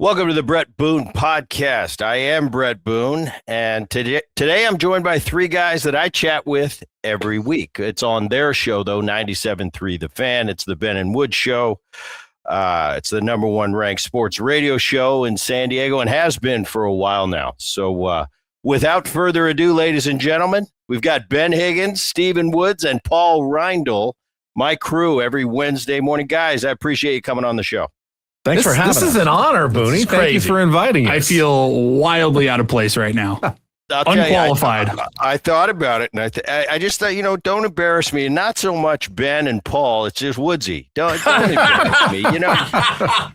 Welcome to the Bret Boone podcast. I am Bret Boone, and today I'm joined by three guys that I chat with every week. It's on their show, though, 97.3 The Fan. It's the Ben and Woods Show. It's the number one ranked sports radio show in San Diego and has been for a while now. So without further ado, ladies and gentlemen, we've got Ben Higgins, Steven Woods, and Paul Reindl, my crew, every Wednesday morning. Guys, I appreciate you coming on the show. Thanks for having us. This is an honor, Boonie. Thank you for inviting us. I feel wildly out of place right now. Unqualified. I thought about it, and I just thought, don't embarrass me. Not so much Ben and Paul. It's just Woodsy. Don't embarrass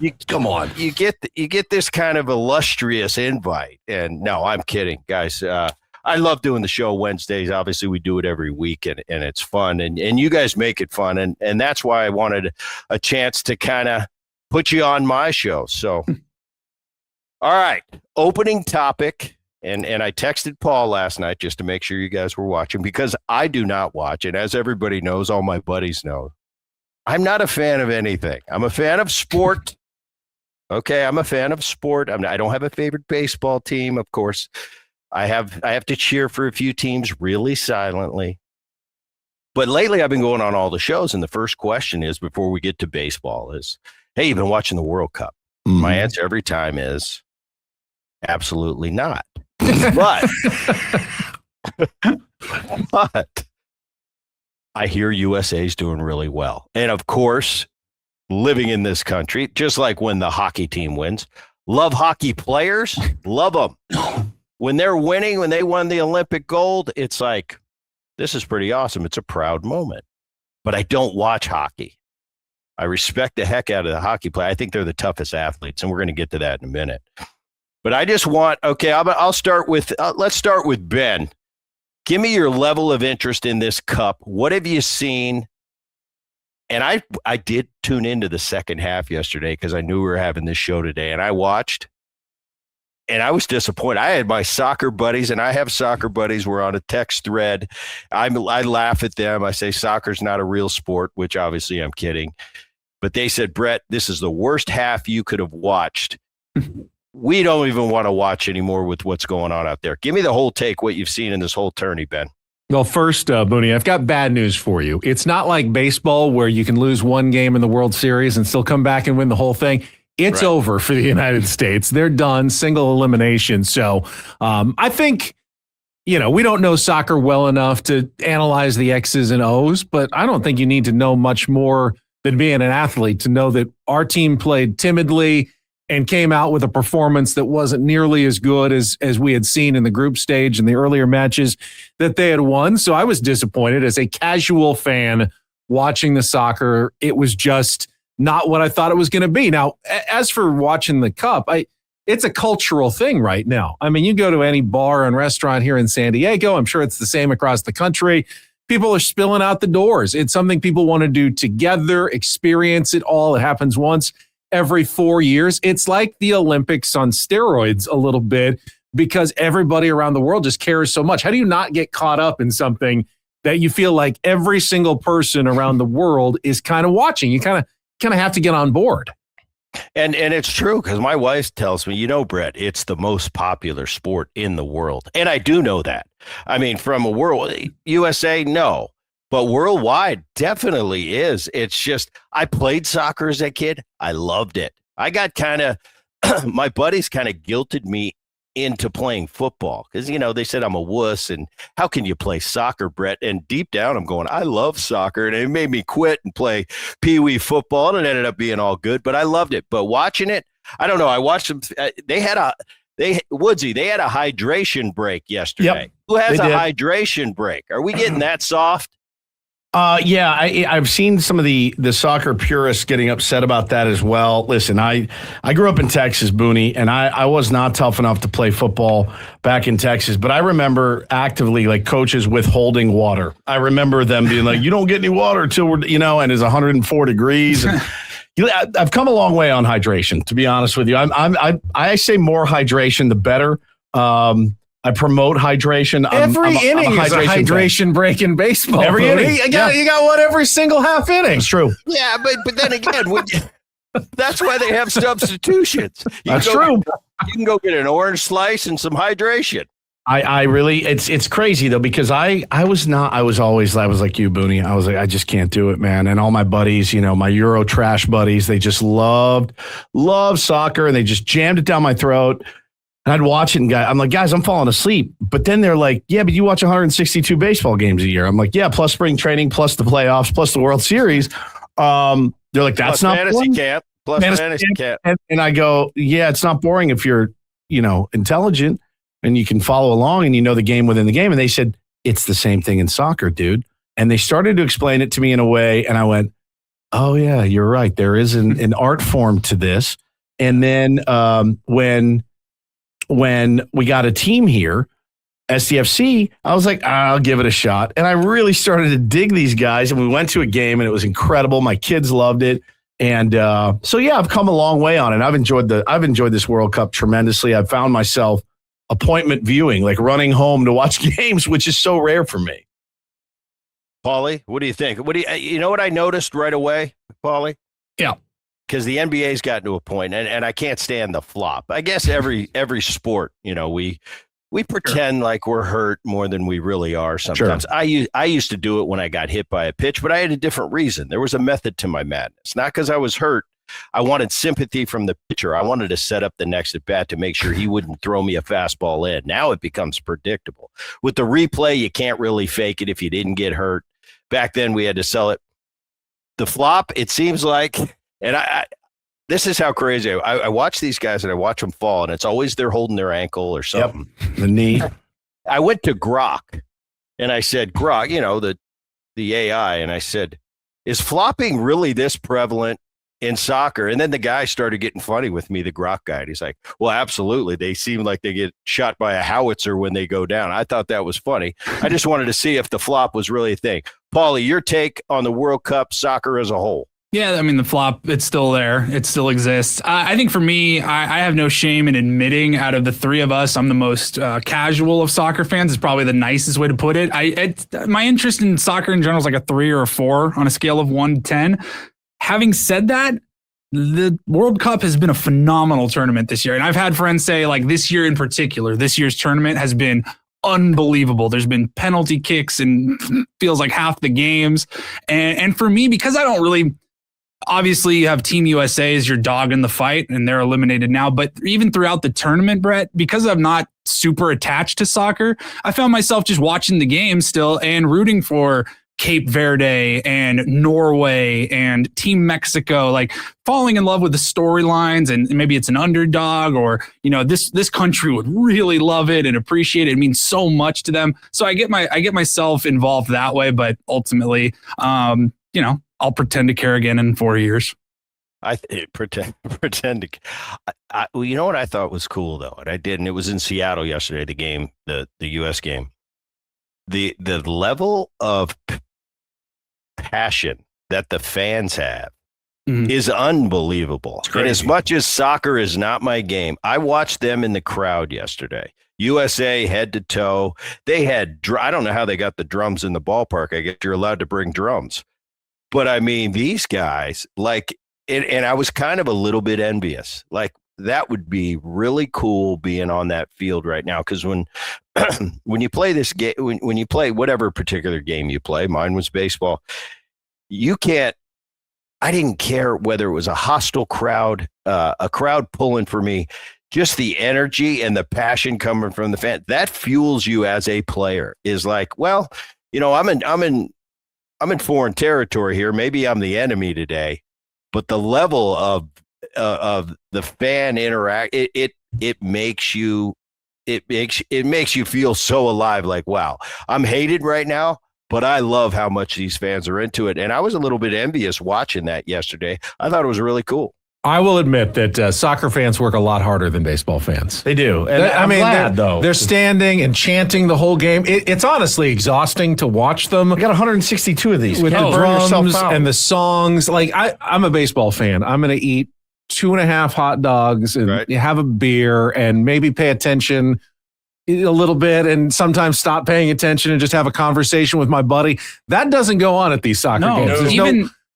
me. Come on. You get this kind of illustrious invite, and no, I'm kidding, guys. I love doing the show Wednesdays. Obviously, we do it every week, and it's fun, and you guys make it fun, and that's why I wanted a chance to kind of put you on my show. So, all right, opening topic. And I texted Paul last night just to make sure you guys were watching, because I do not watch. And as everybody knows, all my buddies know, I'm not a fan of anything. I'm a fan of sport. Okay, I'm a fan of sport. I don't have a favorite baseball team, of course. I have to cheer for a few teams really silently. But lately I've been going on all the shows, and the first question is, before we get to baseball, is, hey, you've been watching the World Cup? Mm-hmm. My answer every time is absolutely not. But I hear USA's doing really well. And of course, living in this country, just like when the hockey team wins, love hockey players, love them. When they're winning, when they won the Olympic gold, it's like, this is pretty awesome. It's a proud moment. But I don't watch hockey. I respect the heck out of the hockey player. I think they're the toughest athletes, and we're going to get to that in a minute. But I just want, I'll start with, let's start with Ben. Give me your level of interest in this cup. What have you seen? And I did tune into the second half yesterday because I knew we were having this show today, and I watched, and I was disappointed. I had my soccer buddies, and I have soccer buddies. We're on a text thread. I laugh at them. I say soccer's not a real sport, which obviously I'm kidding. But they said, Bret, this is the worst half you could have watched. We don't even want to watch anymore with what's going on out there. Give me the whole take, what you've seen in this whole tourney, Ben. Well, first, Boonie, I've got bad news for you. It's not like baseball where you can lose one game in the World Series and still come back and win the whole thing. It's right. Over for the United States. They're done, single elimination. So I think, we don't know soccer well enough to analyze the X's and O's, but I don't think you need to know much more than being an athlete to know that our team played timidly and came out with a performance that wasn't nearly as good as we had seen in the group stage and the earlier matches that they had won. So I was disappointed as a casual fan watching the soccer. It was just not what I thought it was going to be. Now, as for watching the Cup, it's a cultural thing right now. I mean, you go to any bar and restaurant here in San Diego, I'm sure it's the same across the country. People are spilling out the doors. It's something people want to do together, experience it all. It happens once every 4 years. It's like the Olympics on steroids a little bit, because everybody around the world just cares so much. How do you not get caught up in something that you feel like every single person around the world is kind of watching? You kind of have to get on board. And it's true, because my wife tells me, Bret, it's the most popular sport in the world. And I do know that. I mean, from a world, USA, no. But worldwide, definitely is. It's just, I played soccer as a kid. I loved it. I got my buddies kind of guilted me into playing football because, they said I'm a wuss and how can you play soccer, Bret? And deep down, I'm going, I love soccer. And it made me quit and play peewee football, and it ended up being all good. But I loved it. But watching it, I don't know. I watched them. They had a hydration break yesterday. Yep, who has a hydration break? Are we getting that soft? Yeah, I've seen some of the soccer purists getting upset about that as well. Listen, I grew up in Texas, Boonie, and I was not tough enough to play football back in Texas. But I remember actively like coaches withholding water. I remember them being like, "You don't get any water till we're," and it's 104 degrees. And, I've come a long way on hydration, to be honest with you. I say more hydration, the better. I promote hydration. Every inning is a hydration break in baseball. Every inning. You got one every single half inning. It's true. Yeah, but then again, That's why they have substitutions. That's true. You can go get an orange slice and some hydration. I really, it's crazy though, because I was like you, Boonie. I was like, I just can't do it, man. And all my buddies, my Euro trash buddies, they just loved soccer, and they just jammed it down my throat. And I'd watch it, and I'm like, guys, I'm falling asleep. But then they're like, yeah, but you watch 162 baseball games a year. I'm like, yeah, plus spring training, plus the playoffs, plus the World Series. They're like, that's plus not fantasy boring. camp. Plus fantasy camp. And I go, yeah, it's not boring if you're, intelligent and you can follow along and you know the game within the game. And they said, it's the same thing in soccer, dude. And they started to explain it to me in a way. And I went, oh, yeah, you're right. There is an art form to this. And then when we got a team here, SDFC, I was like, I'll give it a shot. And I really started to dig these guys. And we went to a game, and it was incredible. My kids loved it. And so, yeah, I've come a long way on it. I've enjoyed this World Cup tremendously. I've found myself appointment viewing, like running home to watch games, which is so rare for me. Paulie, what do you think? You know what I noticed right away, Paulie? Yeah. Because the NBA's gotten to a point, and I can't stand the flop. I guess every sport, we pretend like we're hurt more than we really are sometimes. Sure. I used to do it when I got hit by a pitch, but I had a different reason. There was a method to my madness. Not because I was hurt. I wanted sympathy from the pitcher. I wanted to set up the next at bat to make sure he wouldn't throw me a fastball in. Now it becomes predictable. With the replay, you can't really fake it if you didn't get hurt. Back then, we had to sell it. The flop, it seems like, and this is how crazy I watch these guys, and I watch them fall, and it's always they're holding their ankle or something. Yep. The knee. I went to Grok, and I said, Grok, the AI, and I said, is flopping really this prevalent in soccer? And then the guy started getting funny with me, the Grok guy. And he's like, well, absolutely. They seem like they get shot by a howitzer when they go down. I thought that was funny. I just wanted to see if the flop was really a thing. Paulie, your take on the World Cup soccer as a whole? Yeah, I mean, the flop, it's still there. It still exists. I think for me, I have no shame in admitting out of the three of us, I'm the most casual of soccer fans. It's probably the nicest way to put it. My interest in soccer in general is like a 3 or a 4 on a scale of 1 to 10. Having said that, the World Cup has been a phenomenal tournament this year. And I've had friends say, like, this year in particular, this year's tournament has been unbelievable. There's been penalty kicks and feels like half the games. And for me, because I don't really... Obviously, you have Team USA as your dog in the fight, and they're eliminated now. But even throughout the tournament, Brett, because I'm not super attached to soccer, I found myself just watching the game still and rooting for Cape Verde and Norway and Team Mexico, like falling in love with the storylines, and maybe it's an underdog, or this country would really love it and appreciate it. It means so much to them. So I get myself involved that way, but ultimately, I'll pretend to care again in 4 years. Pretend to. Well, you know what I thought was cool though, and I did, and it was in Seattle yesterday. The game, the U.S. game, the level of passion that the fans have is unbelievable. And as much as soccer is not my game, I watched them in the crowd yesterday. USA head to toe. They had. I don't know how they got the drums in the ballpark. I guess you're allowed to bring drums. But I mean, these guys, like, and I was kind of a little bit envious. Like, that would be really cool being on that field right now. Because when you play this game, when you play whatever particular game you play, mine was baseball, you can't. I didn't care whether it was a hostile crowd, a crowd pulling for me. Just the energy and the passion coming from the fan, that fuels you as a player. Is like, well, I'm in foreign territory here. Maybe I'm the enemy today, but the level of the fan interact, it makes you feel so alive. Like, wow, I'm hated right now, but I love how much these fans are into it. And I was a little bit envious watching that yesterday. I thought it was really cool. I will admit that soccer fans work a lot harder than baseball fans. They do. And they're standing and chanting the whole game. It's honestly exhausting to watch them. I got 162 of these. With the drums and the songs. Like, I'm a baseball fan. I'm going to eat 2.5 hot dogs and have a beer and maybe pay attention a little bit and sometimes stop paying attention and just have a conversation with my buddy. That doesn't go on at these soccer games. There's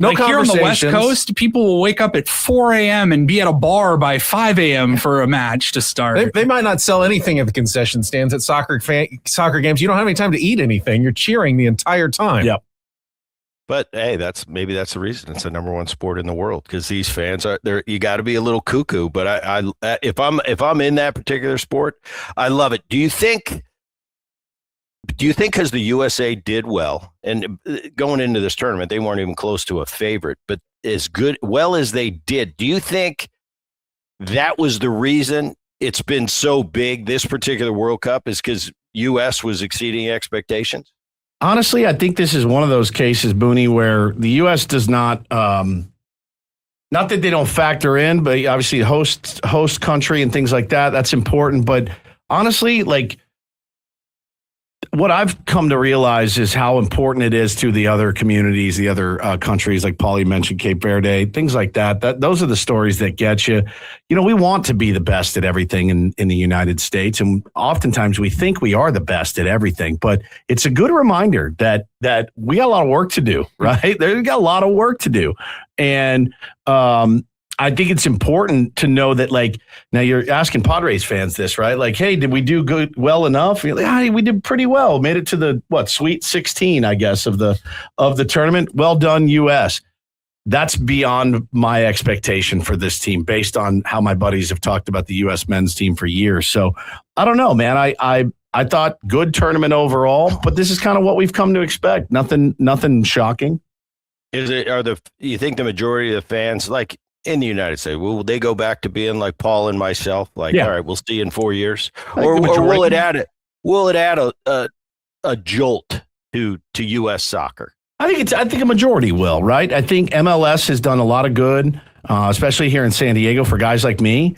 No like here on the West conversations. Coast, people will wake up at 4 a.m. and be at a bar by 5 a.m. for a match to start. They might not sell anything at the concession stands at soccer games. You don't have any time to eat anything. You're cheering the entire time. Yep. But hey, maybe that's the reason it's the number one sport in the world, because these fans are there. You got to be a little cuckoo. But I if I'm in that particular sport, I love it. Do you think because the USA did well, and going into this tournament, they weren't even close to a favorite, but as well as they did, do you think that was the reason it's been so big, this particular World Cup, is because US was exceeding expectations? Honestly, I think this is one of those cases, Boonie, where the U.S. does not that they don't factor in, but obviously host country and things like that, that's important. But honestly, like, what I've come to realize is how important it is to the other communities, the other countries, like Paulie mentioned, Cape Verde, things like that. Those are the stories that get you. You know, we want to be the best at everything in the United States, and oftentimes we think we are the best at everything. But it's a good reminder that we got a lot of work to do, right? There's got a lot of work to do, and I think it's important to know that, like, now you're asking Padres fans this, right? Like, hey, did we do well enough? You're like, we did pretty well. Made it to the Sweet 16, I guess, of the tournament. Well done, US. That's beyond my expectation for this team, based on how my buddies have talked about the US men's team for years. So I don't know, man. I thought good tournament overall, but this is kind of what we've come to expect. Nothing shocking. You think the majority of the fans, like, in the United States, will they go back to being like Paul and myself? Like, all right, we'll see you in 4 years, or will it add a jolt to U.S. soccer? I think a majority will, right? I think MLS has done a lot of good, especially here in San Diego, for guys like me.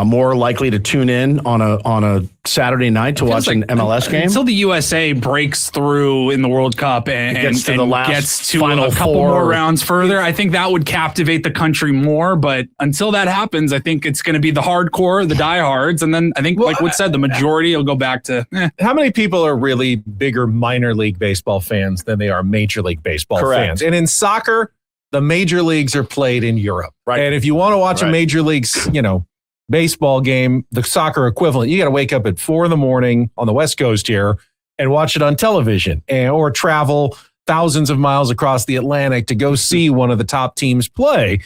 More likely to tune in on a Saturday night to watch an MLS game. Until the USA breaks through in the World Cup and gets to final a couple four. more rounds further, I think that would captivate the country more. But until that happens, I think it's going to be the hardcore, the diehards. And then I think, like Wood said, the majority will go back to How many people are really bigger minor league baseball fans than they are major league baseball fans? And in soccer, the major leagues are played in Europe. Right. And if you want to watch a major leagues, baseball game, the soccer equivalent, you got to wake up at 4 a.m. on the West Coast here and watch it on television, or travel thousands of miles across the Atlantic to go see one of the top teams play.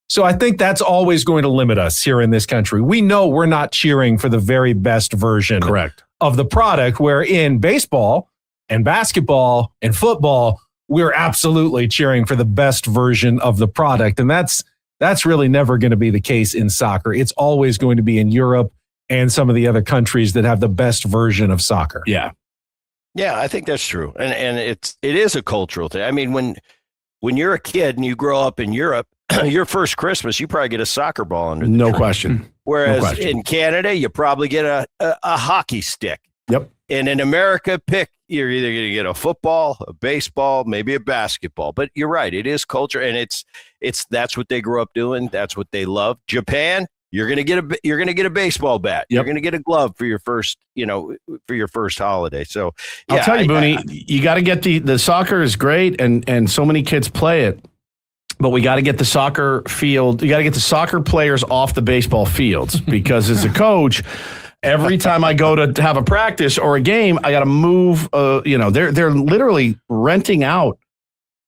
So I think that's always going to limit us here in this country. We know we're not cheering for the very best version of the product, where in baseball and basketball and football, we're absolutely cheering for the best version of the product. And that's really never going to be the case in soccer. It's always going to be in Europe and some of the other countries that have the best version of soccer. Yeah. Yeah, I think that's true. And it is a cultural thing. I mean, when you're a kid and you grow up in Europe, your first Christmas, you probably get a soccer ball under the tree. Question. Whereas in Canada, you probably get a hockey stick. Yep. And in America, you're either going to get a football, a baseball, maybe a basketball. But you're right, it is culture, and that's what they grew up doing. That's what they love. Japan, you're going to get a baseball bat. Yep. You're going to get a glove for your first holiday. So yeah, I'll tell you, Boonie, you got to get the soccer is great, and so many kids play it. But we got to get the soccer field. You got to get the soccer players off the baseball fields, because as a coach, every time I go to have a practice or a game, I got to move. They're literally renting out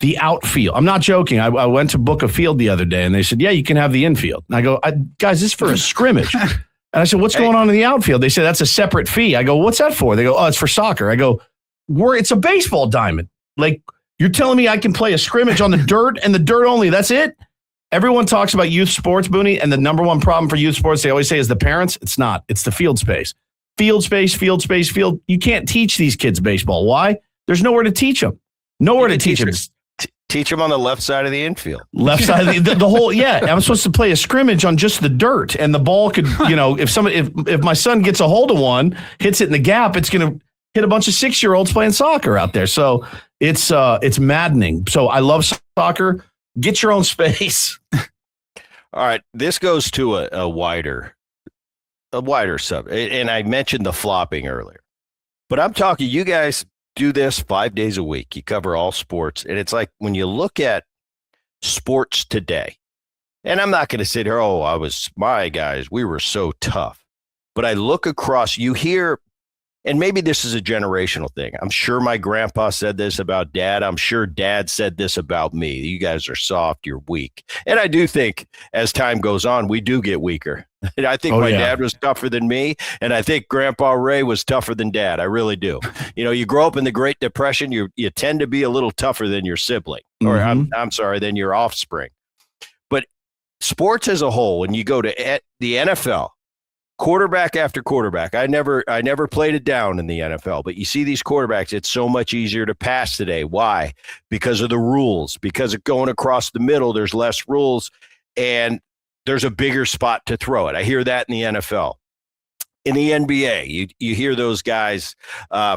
the outfield. I'm not joking. I went to book a field the other day, and they said, "Yeah, you can have the infield." And I go, "Guys, this is for a scrimmage." And I said, "What's going on in the outfield?" They said, "That's a separate fee." I go, "What's that for?" They go, "Oh, it's for soccer." I go, it's a baseball diamond. Like, you're telling me I can play a scrimmage on the dirt and the dirt only? That's it? Everyone talks about youth sports, Boonie, and the number one problem for youth sports, they always say, is the parents. It's not. It's the field space. Field space. You can't teach these kids baseball. Why? There's nowhere to teach them. Nowhere to teach them. Teach them on the left side of the infield. Left side of the whole, yeah. I'm supposed to play a scrimmage on just the dirt, and the ball could, if my son gets a hold of one, hits it in the gap, it's going to hit a bunch of 6-year-olds playing soccer out there. So it's maddening. So I love soccer. Get your own space. All right, this goes to a wider sub, and I mentioned the flopping earlier, but I'm talking, you guys do this 5 days a week. You cover all sports, and it's like when you look at sports today, and I'm not going to sit here, my guys, we were so tough. But I look across, you hear, and maybe this is a generational thing. I'm sure my grandpa said this about dad. I'm sure dad said this about me. You guys are soft, you're weak. And I do think as time goes on, we do get weaker. And I think my dad was tougher than me. And I think Grandpa Ray was tougher than dad. I really do. You grow up in the Great Depression, you tend to be a little tougher than your sibling, or I'm sorry, than your offspring. But sports as a whole, when you go to the NFL, quarterback after quarterback. I never played it down in the NFL, but you see these quarterbacks, it's so much easier to pass today. Why? Because of the rules. Because of going across the middle, there's less rules, and there's a bigger spot to throw it. I hear that in the NFL. In the NBA, you hear those guys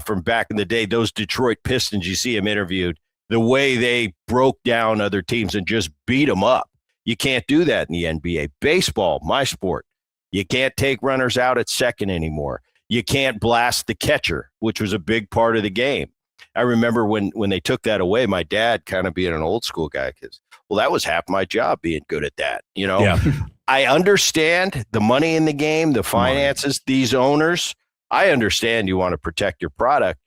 from back in the day, those Detroit Pistons, you see them interviewed, the way they broke down other teams and just beat them up. You can't do that in the NBA. Baseball, my sport. You can't take runners out at second anymore. You can't blast the catcher, which was a big part of the game. I remember when they took that away, my dad kind of being an old school guy, because, that was half my job, being good at that. Yeah. I understand the money in the game, the finances, these owners. I understand you want to protect your product,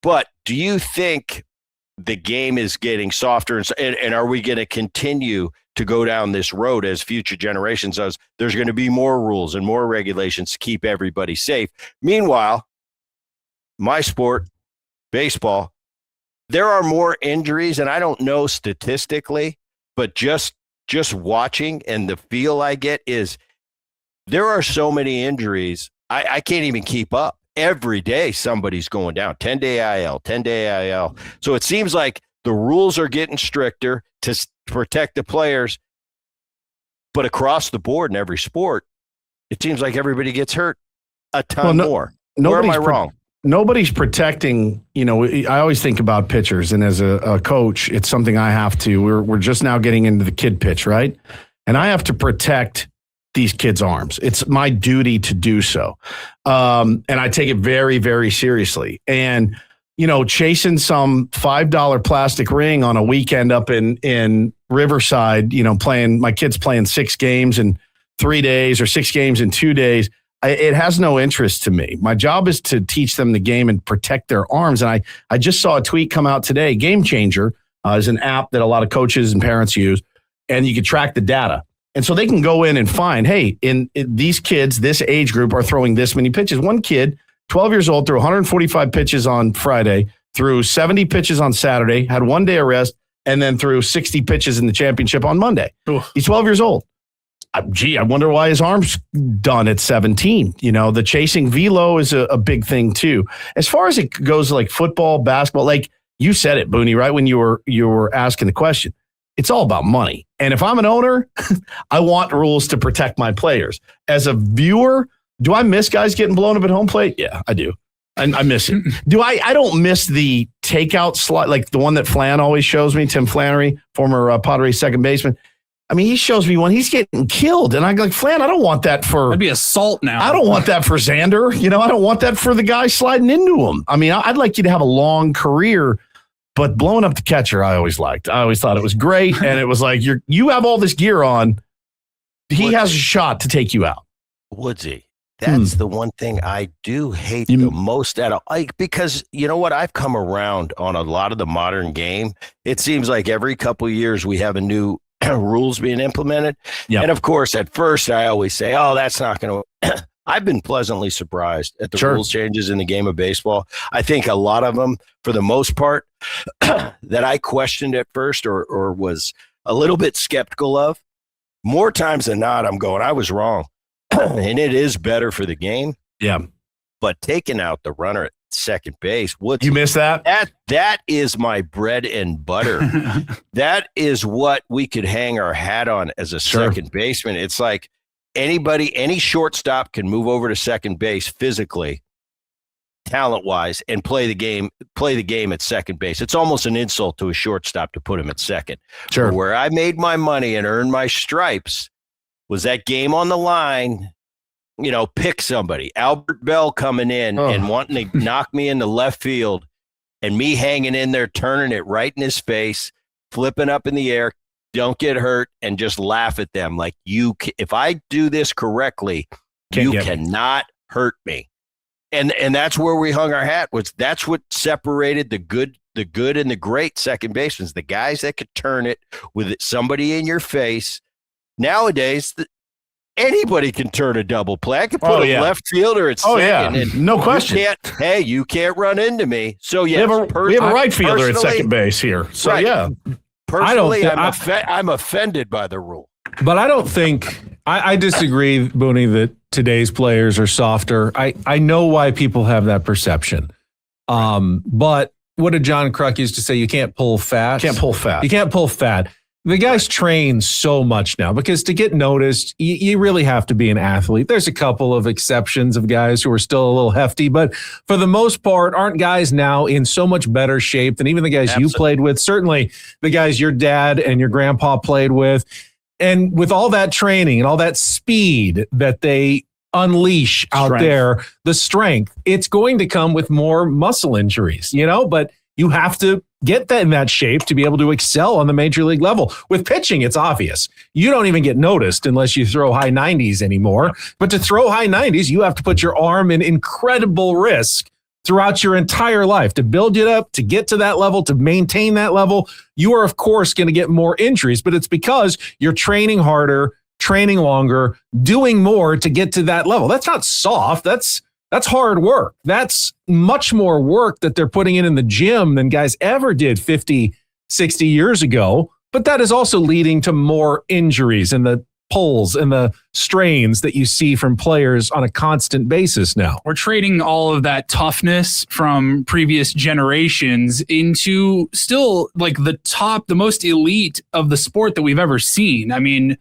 but do you think the game is getting softer, and are we going to continue to go down this road as future generations does? There's going to be more rules and more regulations to keep everybody safe. Meanwhile, my sport, baseball, there are more injuries, and I don't know statistically, but just watching and the feel I get is there are so many injuries. I can't even keep up. Every day somebody's going down. 10-day IL, 10-day IL. So it seems like the rules are getting stricter to protect the players, but across the board in every sport, it seems like everybody gets hurt a ton more. Where am I wrong? Nobody's protecting. I always think about pitchers, and as a coach, it's something I have to. We're just now getting into the kid pitch, right? And I have to protect these kids' arms. It's my duty to do so, and I take it very, very seriously. And chasing some $5 plastic ring on a weekend up in Riverside, my kids playing 6 games in 3 days or 6 games in 2 days. It has no interest to me. My job is to teach them the game and protect their arms. And I just saw a tweet come out today. Game Changer is an app that a lot of coaches and parents use, and you can track the data. And so they can go in and find, hey, in these kids, this age group are throwing this many pitches. One kid, 12 years old, threw 145 pitches on Friday, threw 70 pitches on Saturday, had 1 day of rest, and then threw 60 pitches in the championship on Monday. Oof. He's 12 years old. I wonder why his arm's done at 17. The chasing velo is a big thing too. As far as it goes, like football, basketball, like you said it, Boonie, right when you were asking the question. It's all about money. And if I'm an owner, I want rules to protect my players. As a viewer, do I miss guys getting blown up at home plate? Yeah, I do. I miss it. I don't miss the takeout slide, like the one that Flan always shows me, Tim Flannery, former Padres second baseman. I mean, he shows me when he's getting killed, and I'm like, Flan, I don't want that for... That'd be assault now. I don't want that for Xander. I don't want that for the guy sliding into him. I mean, I'd like you to have a long career, but blowing up the catcher, I always liked. I always thought it was great, and it was like, you have all this gear on. He has a shot to take you out. Woodsy, that's the one thing I do hate the most at all. Because you know what? I've come around on a lot of the modern game. It seems like every couple of years we have a new rules being implemented. Yep. And of course, at first I always say, that's not going to, I've been pleasantly surprised at the rules changes in the game of baseball. I think a lot of them, for the most part, that I questioned at first or was a little bit skeptical of, more times than not, I'm going, I was wrong. And it is better for the game. Yeah. But taking out the runner at second base, you miss that? That is my bread and butter. That is what we could hang our hat on as a second baseman. It's like any shortstop can move over to second base physically, talent-wise, and play the game at second base. It's almost an insult to a shortstop to put him at second. Sure. But where I made my money and earned my stripes was that game on the line. Pick somebody. Albert Bell coming in and wanting to knock me into left field, and me hanging in there, turning it right in his face, flipping up in the air, don't get hurt, and just laugh at them. Like, if I do this correctly, you cannot hurt me. And that's where we hung our hat. That's what separated the good and the great second basemen, the guys that could turn it with somebody in your face. Nowadays, anybody can turn a double play. I can put a left fielder at second. And no question. You can't run into me. So, we have a right fielder at second base here. So, right. Personally, I'm offended by the rule. But I don't think I disagree, Boonie, that today's players are softer. I know why people have that perception. But what did John Kruk used to say? You can't pull fat. You can't pull fat. The guys train so much now because to get noticed, you really have to be an athlete. There's a couple of exceptions of guys who are still a little hefty, but for the most part, aren't guys now in so much better shape than even the guys you played with? Certainly the guys your dad and your grandpa played with. And with all that training and all that speed that they unleash out there, the strength, it's going to come with more muscle injuries, but you have to get that in that shape to be able to excel on the major league level. With pitching, it's obvious. You don't even get noticed unless you throw high 90s anymore. But to throw high 90s, you have to put your arm in incredible risk throughout your entire life to build it up, to get to that level, to maintain that level. You are, of course, going to get more injuries, but it's because you're training harder, training longer, doing more to get to that level. That's not soft. That's hard work. That's much more work that they're putting in the gym than guys ever did 50, 60 years ago. But that is also leading to more injuries and the pulls and the strains that you see from players on a constant basis now. We're trading all of that toughness from previous generations into still like the most elite of the sport that we've ever seen. I mean,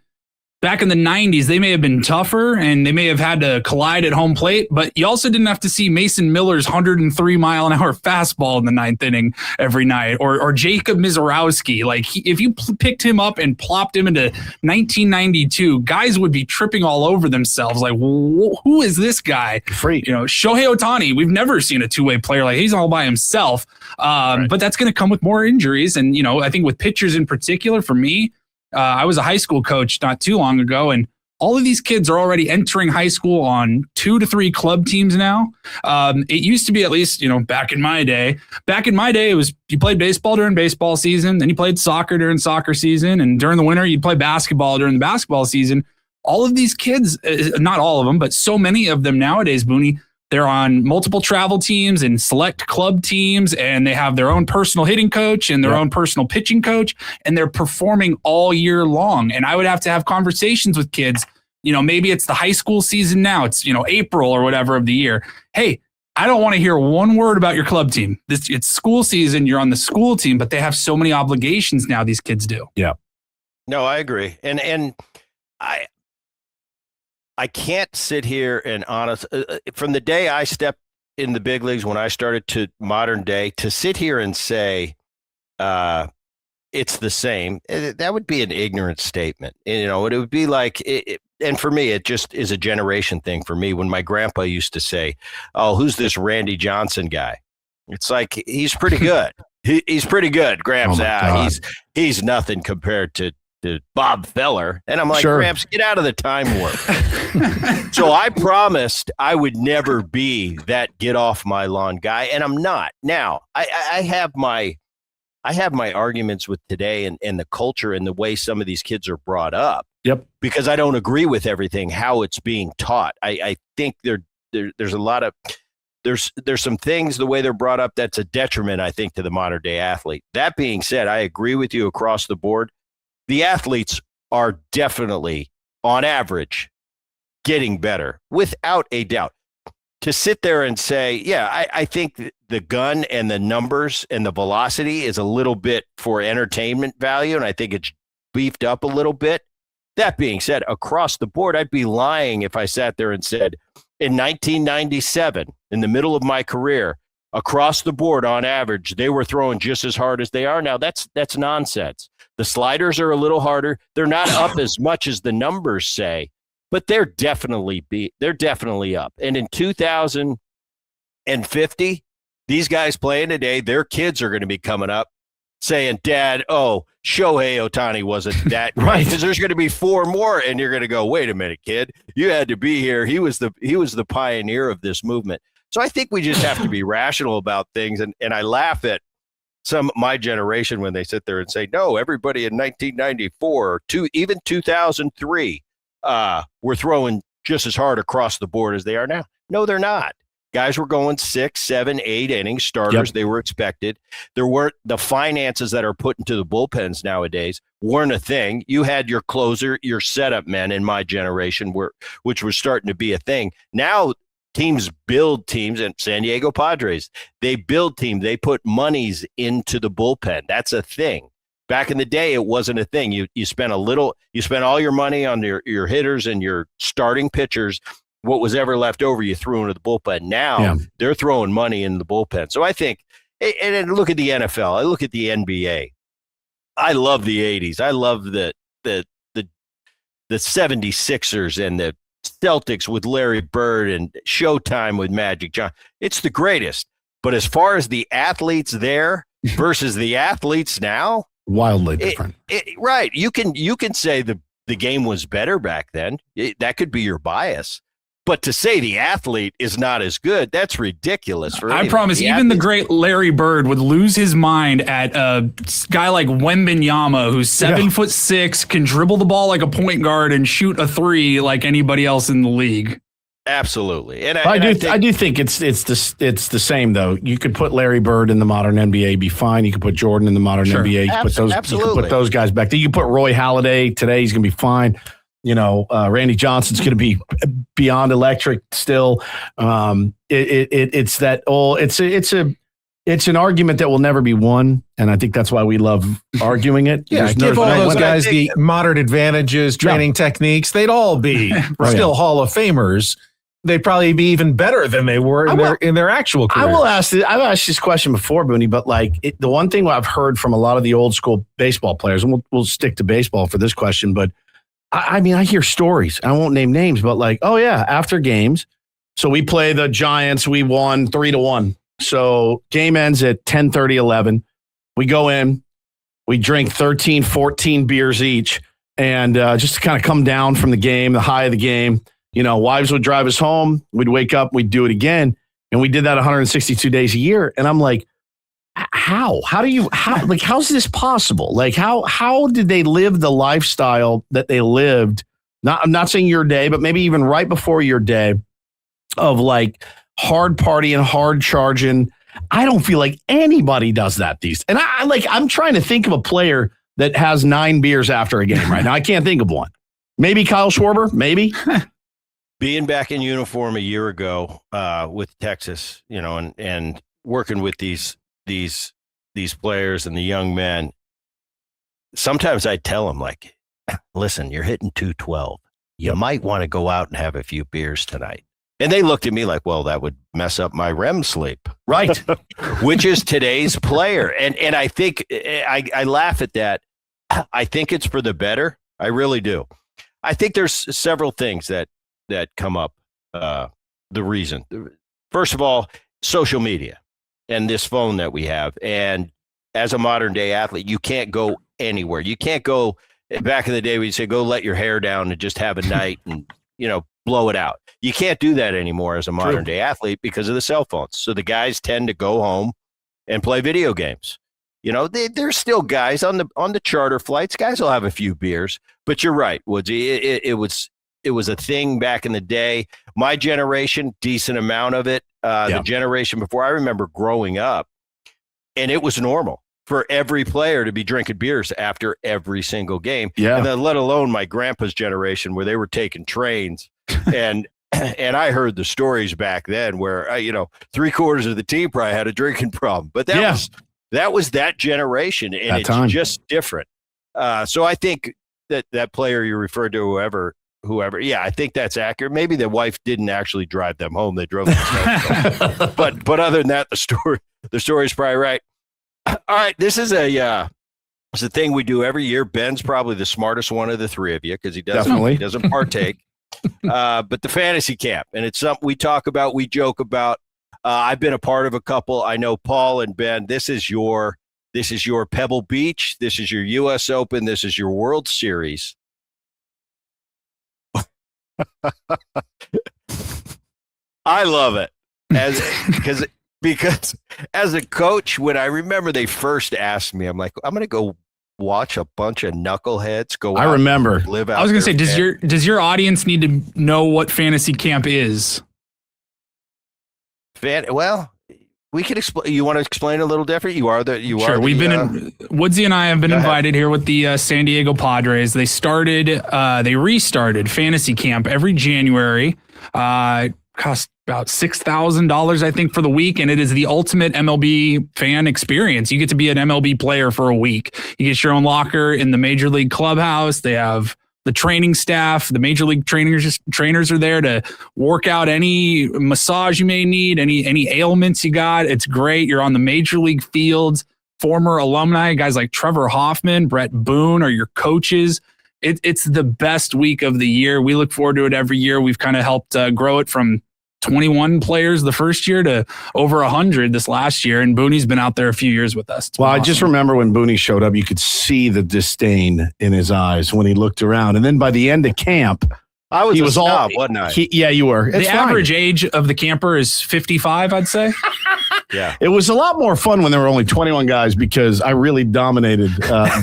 back in the 90s, they may have been tougher and they may have had to collide at home plate, but you also didn't have to see Mason Miller's 103-mile-an-hour fastball in the ninth inning every night, or Jacob Mizorowski. Like, if you picked him up and plopped him into 1992, guys would be tripping all over themselves. Like, who is this guy? Freak. Shohei Ohtani, we've never seen a two-way player like he's all by himself. But that's going to come with more injuries. And, I think with pitchers in particular, for me, I was a high school coach not too long ago, and all of these kids are already entering high school on 2 to 3 club teams now. It used to be, at least, back in my day, it was you played baseball during baseball season, then you played soccer during soccer season, and during the winter, you'd play basketball during the basketball season. All of these kids, not all of them, but so many of them nowadays, Boonie, they're on multiple travel teams and select club teams, and they have their own personal hitting coach and their own personal pitching coach, and they're performing all year long. And I would have to have conversations with kids. Maybe it's the high school season now. It's, April or whatever of the year. Hey, I don't want to hear one word about your club team. It's school season. You're on the school team, but they have so many obligations now, these kids do. Yeah. No, I agree. And I can't sit here and from the day I stepped in the big leagues, when I started to modern day, to sit here and say it's the same, that would be an ignorant statement. It would be like, and for me, it just is a generation thing for me. When my grandpa used to say, "Oh, who's this Randy Johnson guy?" It's like, he's pretty good. He's pretty good, Gramps. He's nothing compared to Bob Feller. And I'm like, Gramps, get out of the time warp. So I promised I would never be that get off my lawn guy, and I'm not. Now, I have my arguments with today and the culture and the way some of these kids are brought up. Yep. Because I don't agree with everything, how it's being taught. I think there's a lot of there's some things, the way they're brought up, that's a detriment, I think, to the modern day athlete. That being said, I agree with you across the board. The athletes are definitely, on average, getting better, without a doubt. To sit there and say, yeah, I think the gun and the numbers and the velocity is a little bit for entertainment value, and I think it's beefed up a little bit. That being said, across the board, I'd be lying if I sat there and said, in 1997, in the middle of my career, across the board, on average, they were throwing just as hard as they are now. That's nonsense. The sliders are a little harder. They're not up as much as the numbers say, but they're definitely up. And in 2050, these guys playing today, their kids are going to be coming up saying, Dad, oh, Shohei Ohtani wasn't that great. Right. Because there's going to be 4 more, and you're going to go, wait a minute, kid. You had to be here. He was the pioneer of this movement. So I think we just have to be rational about things. And I laugh at my generation when they sit there and say, no, everybody in 1994 or even 2003 were throwing just as hard across the board as they are now. No, they're not. Guys were going 6, 7, 8 innings starters. Yep. They were expected. There weren't the finances that are put into the bullpens nowadays weren't a thing. You had your closer, your setup men in my generation, which was starting to be a thing. Now teams build teams, and San Diego Padres, they build teams. They put monies into the bullpen. That's a thing. Back in the day, it wasn't a thing. You spent all your money on your hitters and your starting pitchers. What was ever left over, you threw into the bullpen. Now they're throwing money in the bullpen. So I think, and look at the NFL. I look at the NBA. I love the 80s. I love the 76ers and the Celtics with Larry Bird and Showtime with Magic Johnson. It's the greatest. But as far as the athletes there versus the athletes now, wildly different. Right. You can say the game was better back then. That could be your bias. But to say the athlete is not as good, that's ridiculous. I promise, even the great Larry Bird would lose his mind at a guy like Wembanyama, who's 7'6", can dribble the ball like a point guard and shoot a 3 like anybody else in the league. Absolutely, I do think it's the same though. You could put Larry Bird in the modern NBA, be fine. You could put Jordan in the modern NBA. You could put those guys back there. You could put Roy Halladay today. He's going to be fine. Randy Johnson's going to be beyond electric still. It's an argument that will never be won, and I think that's why we love arguing it. Give all those guys the modern advantages, training techniques. They'd all be still Hall of Famers. They'd probably be even better than they were in their actual careers. I've asked this question before, Boonie, but the one thing I've heard from a lot of the old school baseball players, and we'll stick to baseball for this question, but I mean, I hear stories. I won't name names, but after games. So we play the Giants. We won 3-1. So game ends at 10:30, 11. We go in. We drink 13, 14 beers each. And just to kind of come down from the game, the high of the game, wives would drive us home. We'd wake up. We'd do it again. And we did that 162 days a year. And I'm like, how's this possible? How did they live the lifestyle that they lived? I'm not saying your day, but maybe even right before your day of hard partying, hard charging. I don't feel like anybody does that and I'm trying to think of a player that has 9 beers after a game right now. I can't think of one. Maybe Kyle Schwarber, maybe. Being back in uniform a year ago with Texas, and working with these players and the young men, sometimes I tell them listen, you're hitting 212. You might want to go out and have a few beers tonight. And they looked at me like, well, that would mess up my REM sleep. Right. Which is today's player. And I think I laugh at that. I think it's for the better. I really do. I think there's several things that come up. The reason, first of all, social media. And this phone that we have. And as a modern day athlete, you can't go anywhere. You can't go back in the day, we'd say, go let your hair down and just have a night and, blow it out. You can't do that anymore as a modern day athlete because of the cell phones. So the guys tend to go home and play video games. There's still guys on the charter flights. Guys will have a few beers, but you're right, Woodsy. It was a thing back in the day. My generation, decent amount of it. The generation before, I remember growing up, and it was normal for every player to be drinking beers after every single game. Yeah. And then let alone my grandpa's generation where they were taking trains. And I heard the stories back then where, 3/4 of the team probably had a drinking problem. But that was that generation, and it's just different. So I think that player you referred to, whoever, I think that's accurate. Maybe the wife didn't actually drive them home; they drove them. But other than that, the story's probably right. All right, this is it's a thing we do every year. Ben's probably the smartest one of the three of you because he doesn't partake. But the fantasy camp, and it's something we talk about, we joke about. I've been a part of a couple. I know Paul and Ben. This is your This is your Pebble Beach. This is your U.S. Open. This is your World Series. I love it because as a coach, when I remember they first asked me, I'm like, I'm going to go watch a bunch of knuckleheads go. I remember. Live out. I was going to say, there. does your audience need to know what fantasy camp is? Well, we can explain. You want to explain a little different? Sure. We've been Woodsy and I have been invited here with the San Diego Padres. They restarted fantasy camp every January. Cost about $6,000, I think, for the week, and it is the ultimate MLB fan experience. You get to be an MLB player for a week. You get your own locker in the Major League clubhouse. They have the training staff, the Major League trainers are there to work out any massage you may need, any ailments you got. It's great. You're on the Major League fields. Former alumni, guys like Trevor Hoffman, Bret Boone are your coaches. It's the best week of the year. We look forward to it every year. We've kind of helped grow it from 21 players the first year to over 100 this last year. And Boonie's been out there a few years with us. Well, awesome. I just remember when Boonie showed up, you could see the disdain in his eyes when he looked around. And then by the end of camp, he was snob, wasn't I? Yeah, you were. The average age of the camper is 55, I'd say. Yeah. It was a lot more fun when there were only 21 guys because I really dominated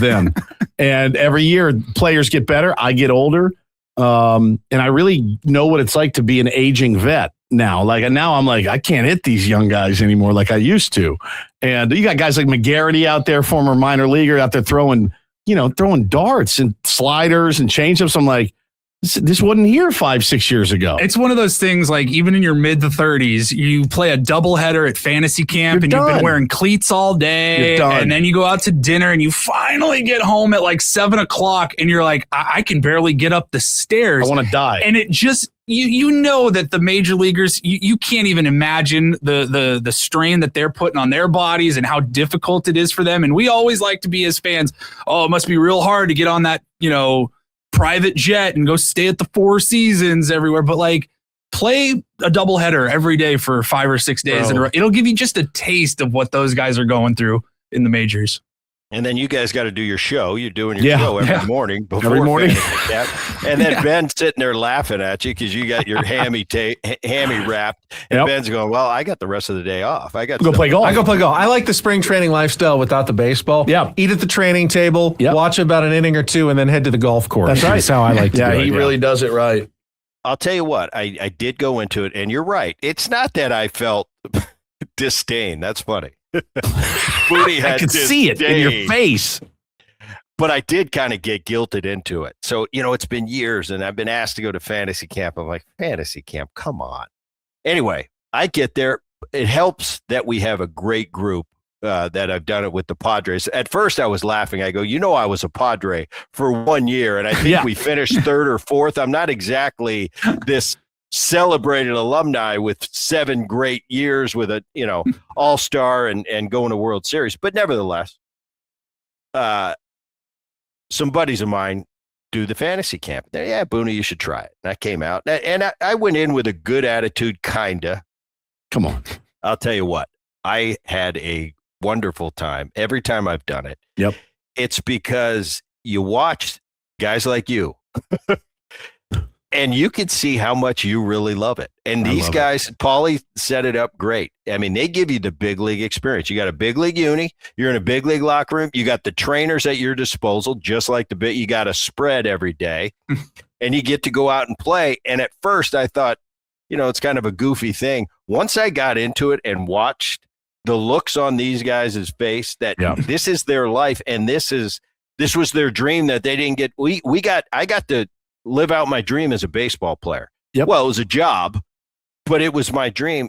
them. And every year players get better. I get older. And I really know what it's like to be an aging vet now. Now I'm like, I can't hit these young guys anymore like I used to. And you got guys like McGarity out there, former minor leaguer, out there throwing darts and sliders and changeups. I'm like, this wasn't here 5-6 years ago. It's one of those things, like, even in your mid to 30s, you play a doubleheader at fantasy camp and you've been wearing cleats all day. And then you go out to dinner and you finally get home at like 7 o'clock and you're like, I can barely get up the stairs. I want to die. And it just, you know that the major leaguers, you can't even imagine the strain that they're putting on their bodies and how difficult it is for them. And we always like to be, as fans, it must be real hard to get on that, private jet and go stay at the Four Seasons everywhere. But like, play a doubleheader every day for 5 or 6 days in a row. It'll give you just a taste of what those guys are going through in the majors. And then you guys got to do your show. You're doing your show every morning. Every morning. And then Ben's sitting there laughing at you because you got your hammy wrapped. And Ben's going, well, I got the rest of the day off. I got go play golf. I go play golf. I like the spring training lifestyle without the baseball. Yeah. Eat at the training table, watch about an inning or two, and then head to the golf course. That's right. That's how I like to do it. He really does it right. I'll tell you what, I did go into it, and you're right. It's not that I felt disdain. That's funny. I could see it in your face. But I did kind of get guilted into it. So, it's been years and I've been asked to go to fantasy camp. I'm like, fantasy camp, come on. Anyway, I get there. It helps that we have a great group that I've done it with the Padres. At first I was laughing. I go, I was a Padre for 1 year and I think we finished third or fourth. I'm not exactly this celebrated alumni with 7 great years with a, all-star and going to World Series. But nevertheless, some buddies of mine do the fantasy camp. Yeah, Boonie, you should try it. And I came out and I went in with a good attitude, kinda. Come on. I'll tell you what, I had a wonderful time every time I've done it. Yep. It's because you watch guys like you and you can see how much you really love it. And these guys, Paulie set it up great. I mean, they give you the big league experience. You got a big league uni. You're in a big league locker room. You got the trainers at your disposal, just like you got a spread every day and you get to go out and play. And at first I thought, it's kind of a goofy thing. Once I got into it and watched the looks on these guys' face that this is their life. And this was their dream that they didn't get. I got to live out my dream as a baseball player. Yep. Well, it was a job, but it was my dream.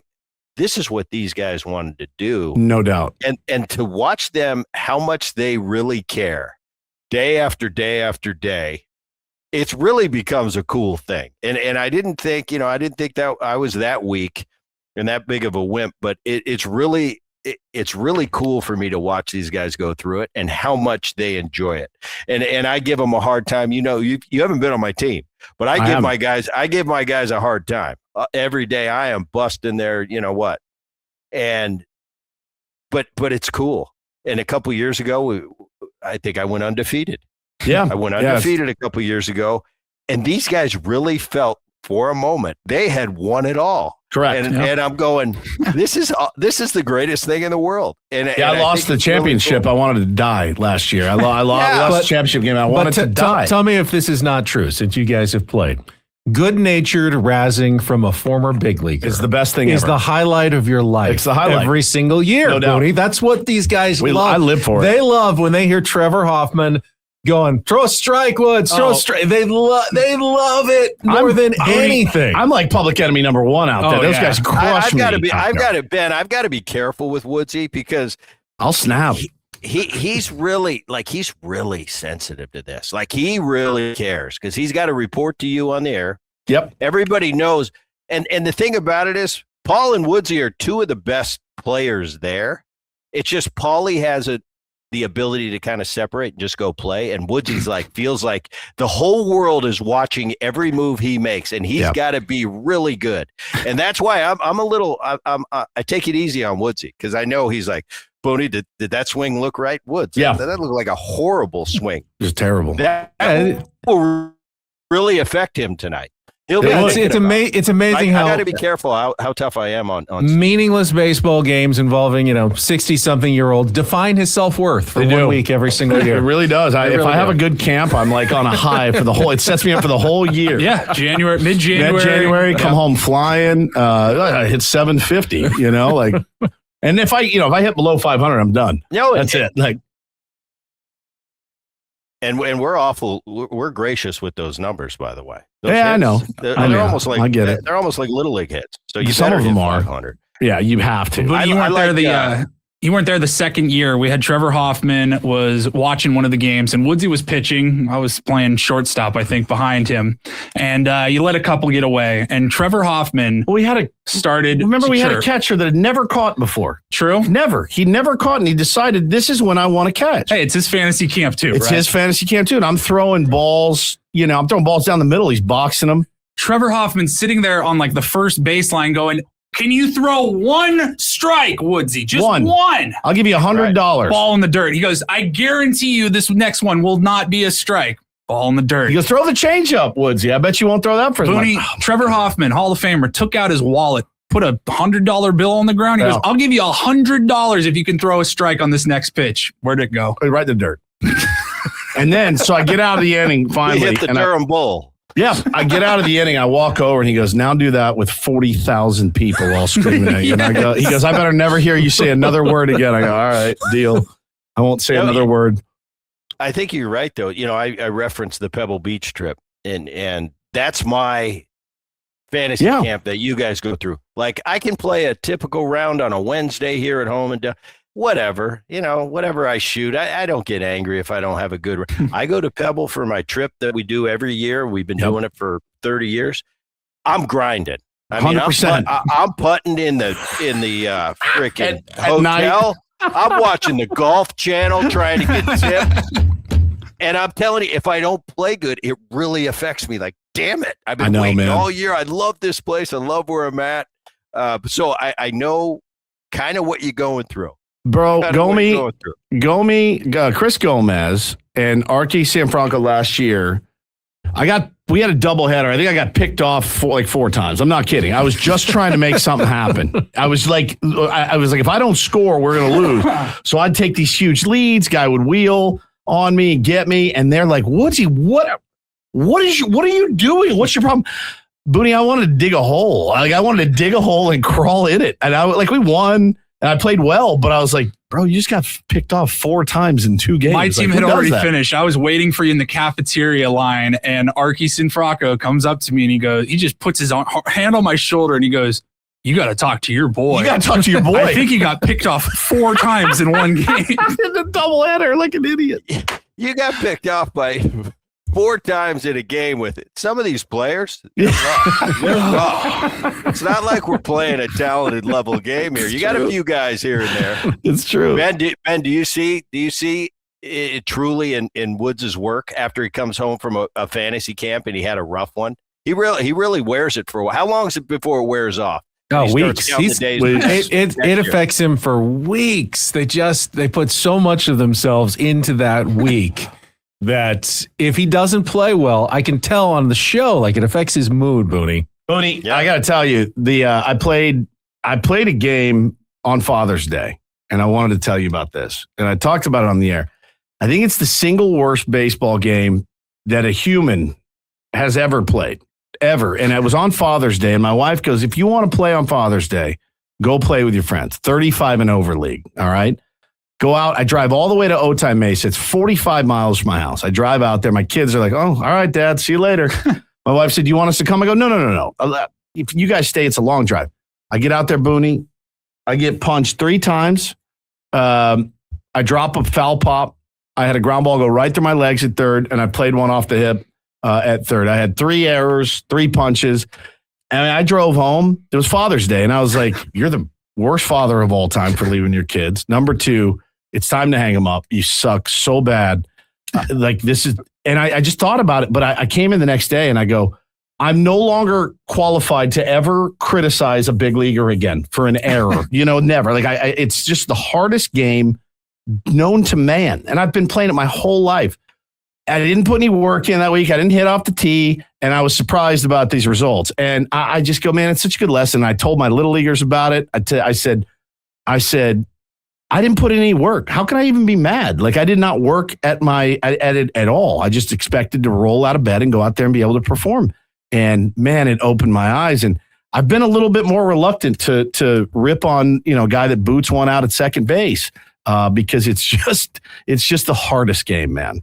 This is what these guys wanted to do. No doubt. And to watch them, how much they really care day after day after day, it really becomes a cool thing. And I didn't think that I was that weak and that big of a wimp, but it's really cool for me to watch these guys go through it and how much they enjoy it. And I give them a hard time. You haven't been on my team, but I give my guys a hard time every day. I am busting their, but it's cool. And a couple years ago, I think I went undefeated. Yeah. I went undefeated a couple years ago. And these guys really felt for a moment they had won it all. Correct. And I'm going, this is the greatest thing in the world. And I lost the championship. Really cool. I wanted to die last year. I lost the championship game. I wanted to die. Tell me if this is not true, since you guys have played. Good-natured razzing from a former big leaguer is the best thing is ever. The highlight of your life. It's the highlight. Every single year, No doubt. Boonie. That's what these guys love. I live for it. They love when they hear Trevor Hoffman going, throw a strike, Woods, throw a strike. They love it more than anything. I'm like public enemy number one out there. Those guys crush me. I've got to be careful with Woodsy because I'll snap. He's really sensitive to this. Like he really cares because he's got to report to you on the air. Yep. Everybody knows. And the thing about it is Paul and Woodsy are two of the best players there. It's just Paulie has the ability to kind of separate and just go play. And Woodsy's feels like the whole world is watching every move he makes, and he's got to be really good. And that's why I take it easy on Woodsy because I know he's like, Boonie, did that swing look right? Woods. Yeah. That looked like a horrible swing. It was terrible. That will really affect him tonight. It's amazing how I got to be careful how tough I am on meaningless baseball games involving 60-something-year-olds define his self-worth for 1 week every single year. It really does. If I have a good camp, I'm like on a high for the whole. It sets me up for the whole year. Yeah, mid-January. Mid-January, come home flying. I hit 750. And if I hit below 500, I'm done. No, that's it. And we're gracious with those numbers, by the way. Those hits, I know. They're almost like I get it. They're almost like little league hits. So you some of them are 500. Yeah, you have to. But you weren't there the second year. We had Trevor Hoffman was watching one of the games, and Woodsy was pitching. I was playing shortstop, I think, behind him. And you let a couple get away. And Trevor Hoffman we had a catcher that had never caught before. True? Never. He never caught, and he decided this is when I want to catch. Hey, it's his fantasy camp, too, It's his fantasy camp, too. And I'm throwing balls. I'm throwing balls down the middle. He's boxing them. Trevor Hoffman's sitting there on the first baseline going, can you throw one strike, Woodsy? Just one. I'll give you $100. Ball in the dirt. He goes, I guarantee you this next one will not be a strike. Ball in the dirt. He goes, throw the changeup, Woodsy. I bet you won't throw that for Boonie. Trevor Hoffman, Hall of Famer, took out his wallet, put a $100 bill on the ground. He goes, I'll give you $100 if you can throw a strike on this next pitch. Where'd it go? Right in the dirt. And then, so I get out of the inning finally. He hit the Durham Bull. Yeah, I get out of the inning. I walk over, and he goes, now do that with 40,000 people all screaming at you. And he goes, I better never hear you say another word again. I go, all right, deal. I won't say another word. I think you're right, though. I referenced the Pebble Beach trip, and that's my fantasy camp that you guys go through. I can play a typical round on a Wednesday here at home and whatever I shoot. I don't get angry if I don't have a good. I go to Pebble for my trip that we do every year. We've been doing it for 30 years. I'm grinding. I mean, 100%. I'm putting in the freaking hotel. I'm watching the Golf Channel trying to get tips. And I'm telling you, if I don't play good, it really affects me. Damn it. I've been waiting all year. I love this place. I love where I'm at. So I know kind of what you're going through. Bro, Gomi, Chris Gomez, and Archie Sanfranco last year. We had a doubleheader. I think I got picked off four times. I'm not kidding. I was just trying to make something happen. I was like, if I don't score, we're gonna lose. So I'd take these huge leads. Guy would wheel on me and get me, and they're like, Woodsy, what are you doing? What's your problem? Boonie, I wanted to dig a hole. I wanted to dig a hole and crawl in it. And we won. And I played well, but I was like, bro, you just got picked off 4 times in 2 games. My team had already finished. I was waiting for you in the cafeteria line, and Archie Sanfranco comes up to me, and he just puts his hand on my shoulder, and he goes, you got to talk to your boy. You got to talk to your boy. I think he got picked off 4 times in one game. In the doubleheader like an idiot. You got picked off by 4 times in a game with it. Some of these players, they're rough. It's not like we're playing a talented level game here. You got a few guys here and there. It's true. Ben, do you see it truly in Woods' work after he comes home from a fantasy camp and he had a rough one? He really wears it for a while. How long is it before it wears off? Oh, He weeks. starts counting the days It affects him for weeks. They put so much of themselves into that week that if he doesn't play well, I can tell on the show, like it affects his mood, Boonie. Boonie, yeah. I got to tell you, I played a game on Father's Day, and I wanted to tell you about this. And I talked about it on the air. I think it's the single worst baseball game that a human has ever played. Ever. And it was on Father's Day. And my wife goes, if you want to play on Father's Day, go play with your friends. 35 and over league. All right. Go out. I drive all the way to Otay Mesa. It's 45 miles from my house. I drive out there. My kids are like, oh, all right, Dad, see you later. My wife said, do you want us to come? I go, no. If you guys stay, it's a long drive. I get out there, Boonie. I get punched 3 times. I drop a foul pop. I had a ground ball go right through my legs at third, and I played one off the hip. At third, I had 3 errors, 3 punches, and I drove home. It was Father's Day, and I was like, "You're the worst father of all time for leaving your kids." Number 2, it's time to hang them up. You suck so bad. Like this is, and I just thought about it, but I came in the next day and I go, I'm no longer qualified to ever criticize a big leaguer again for an error. Never. Like it's just the hardest game known to man, and I've been playing it my whole life. I didn't put any work in that week. I didn't hit off the tee, and I was surprised about these results. And I just go, man, it's such a good lesson. I told my little leaguers about it. I said, I didn't put in any work. How can I even be mad? Like I did not work at it at all. I just expected to roll out of bed and go out there and be able to perform. And man, it opened my eyes. And I've been a little bit more reluctant to rip on a guy that boots one out at second base because it's just the hardest game, man.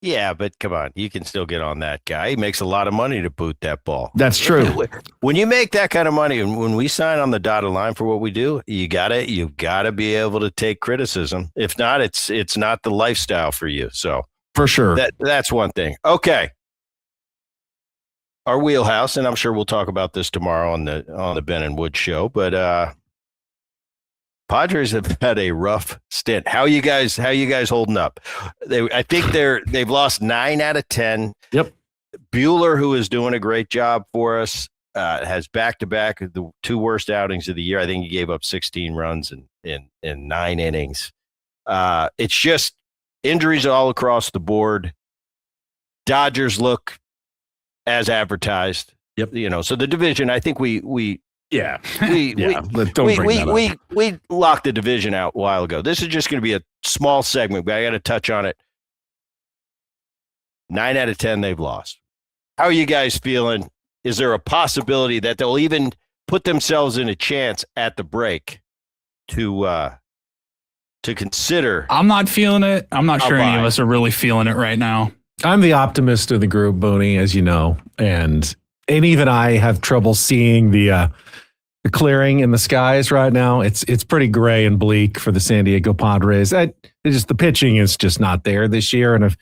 Yeah, but come on, you can still get on that guy. He makes a lot of money to boot that ball. That's true. When you make that kind of money, and when we sign on the dotted line for what we do, you gotta be able to take criticism. If not, it's not the lifestyle for you. So for sure, that's one thing. Okay, our wheelhouse, and I'm sure we'll talk about this tomorrow on the Ben and Wood show. But Padres have had a rough stint. How you guys holding up? I think they've lost 9 out of 10. Yep. Bueller, who is doing a great job for us, has back-to-back the 2 worst outings of the year. I think he gave up 16 runs in 9 innings. It's just injuries all across the board. Dodgers look as advertised. Yep. So the division, I think we don't bring that up. We locked the division out a while ago. This is just going to be a small segment, but I got to touch on it. 9 out of 10 they've lost. How are you guys feeling? Is there a possibility that they'll even put themselves in a chance at the break to consider? I'm not feeling it. I'm not sure any of us are really feeling it right now. I'm the optimist of the group, Boonie, as you know, and even I have trouble seeing the clearing in the skies right now. It's pretty gray and bleak for the San Diego Padres. The pitching is just not there this year. And if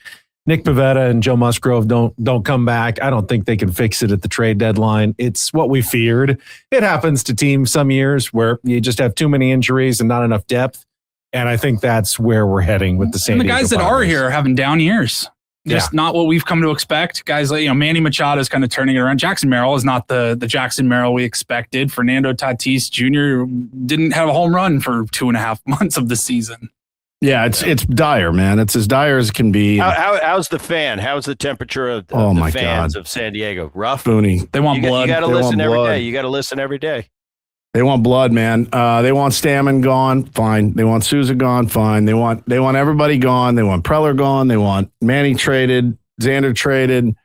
Nick Pivetta and Joe Musgrove don't come back, I don't think they can fix it at the trade deadline. It's what we feared. It happens to teams some years where you just have too many injuries and not enough depth. And I think that's where we're heading with the San Diego Padres. The guys that are here are having down years. Just not what we've come to expect. Guys like, Manny Machado is kind of turning it around. Jackson Merrill is not the Jackson Merrill we expected. Fernando Tatis Jr. didn't have a home run for 2.5 months of the season. Yeah, it's dire, man. It's as dire as it can be. How's the fan? How's the temperature of the fans of San Diego? Rough? Boonie. They want blood. You got to listen every day. You got to listen every day. They want blood, man. They want Stammen gone, fine. They want Souza gone, fine. They want everybody gone. They want Preller gone. They want Manny traded, Xander traded.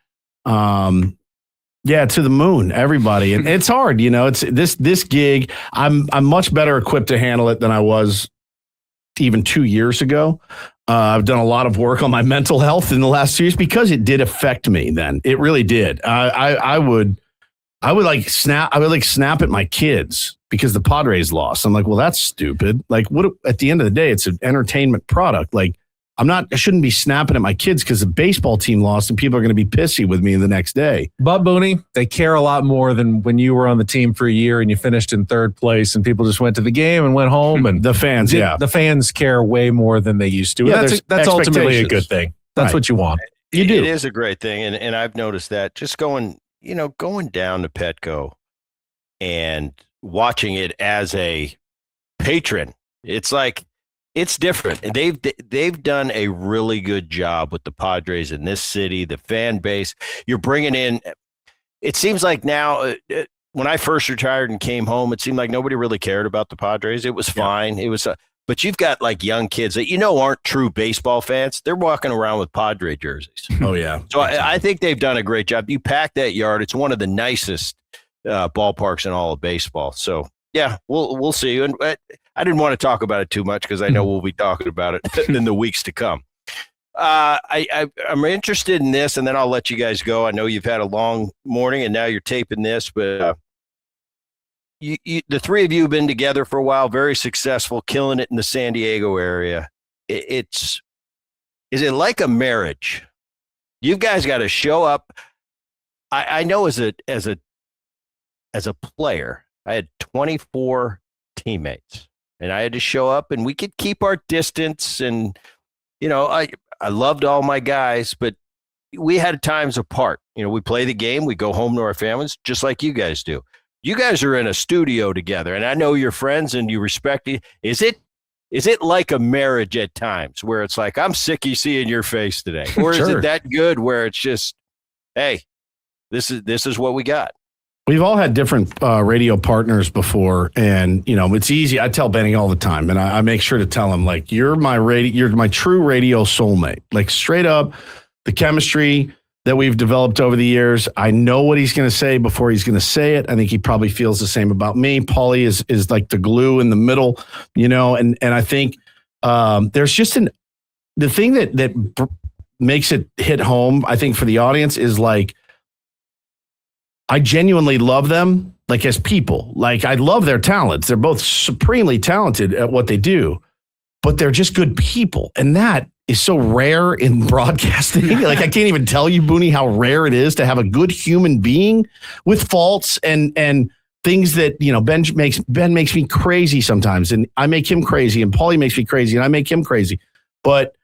Yeah, to the moon, everybody. And it's hard, It's this gig. I'm much better equipped to handle it than I was even 2 years ago. I've done a lot of work on my mental health in the last 2 years because it did affect me. Then it really did. I would snap at my kids because the Padres lost. I'm like, well, that's stupid. Like, what? At the end of the day, it's an entertainment product. Like, I shouldn't be snapping at my kids because the baseball team lost and people are going to be pissy with me the next day. But Boonie, they care a lot more than when you were on the team for a year and you finished in 3rd place and people just went to the game and went home. And the fans, the fans care way more than they used to. Yeah, that's ultimately a good thing. That's what you want. You do. It is a great thing, and I've noticed that just going down to Petco and watching it as a patron. It's like, it's different. And they've done a really good job with the Padres in this city, the fan base. You're bringing in, it seems like now, when I first retired and came home, it seemed like nobody really cared about the Padres. It was fine. It was, but you've got like young kids that aren't true baseball fans. They're walking around with Padre jerseys. Oh yeah. So I think they've done a great job. You pack that yard. It's one of the nicest ballparks in all of baseball. So yeah, we'll see. And I didn't want to talk about it too much because I know we'll be talking about it in the weeks to come. I'm interested in this, and then I'll let you guys go. I know you've had a long morning, and now you're taping this, but the three of you have been together for a while, very successful, killing it in the San Diego area. Is it like a marriage? You guys got to show up. I know as a player, I had 24 teammates, and I had to show up, and we could keep our distance, and I loved all my guys, but we had times apart. We play the game, we go home to our families, just like you guys do. You guys are in a studio together, and I know you're friends and you respect it. Is it like a marriage at times where it's like, I'm sick of seeing your face today? Or is it that good where it's just, hey, this is what we got? We've all had different radio partners before, and it's easy. I tell Benny all the time, and I make sure to tell him, like, you're my true radio soulmate. Like, straight up, the chemistry that we've developed over the years. I know what he's going to say before he's going to say it. I think he probably feels the same about me. Paulie is like the glue in the middle, and I think there's just the thing that makes it hit home, I think, for the audience is like, I genuinely love them, like, as people. Like, I love their talents. They're both supremely talented at what they do, but they're just good people. And that is so rare in broadcasting. Like, I can't even tell you, Boonie, how rare it is to have a good human being with faults and things that, Ben makes me crazy sometimes, and I make him crazy, and Paulie makes me crazy, and I make him crazy. But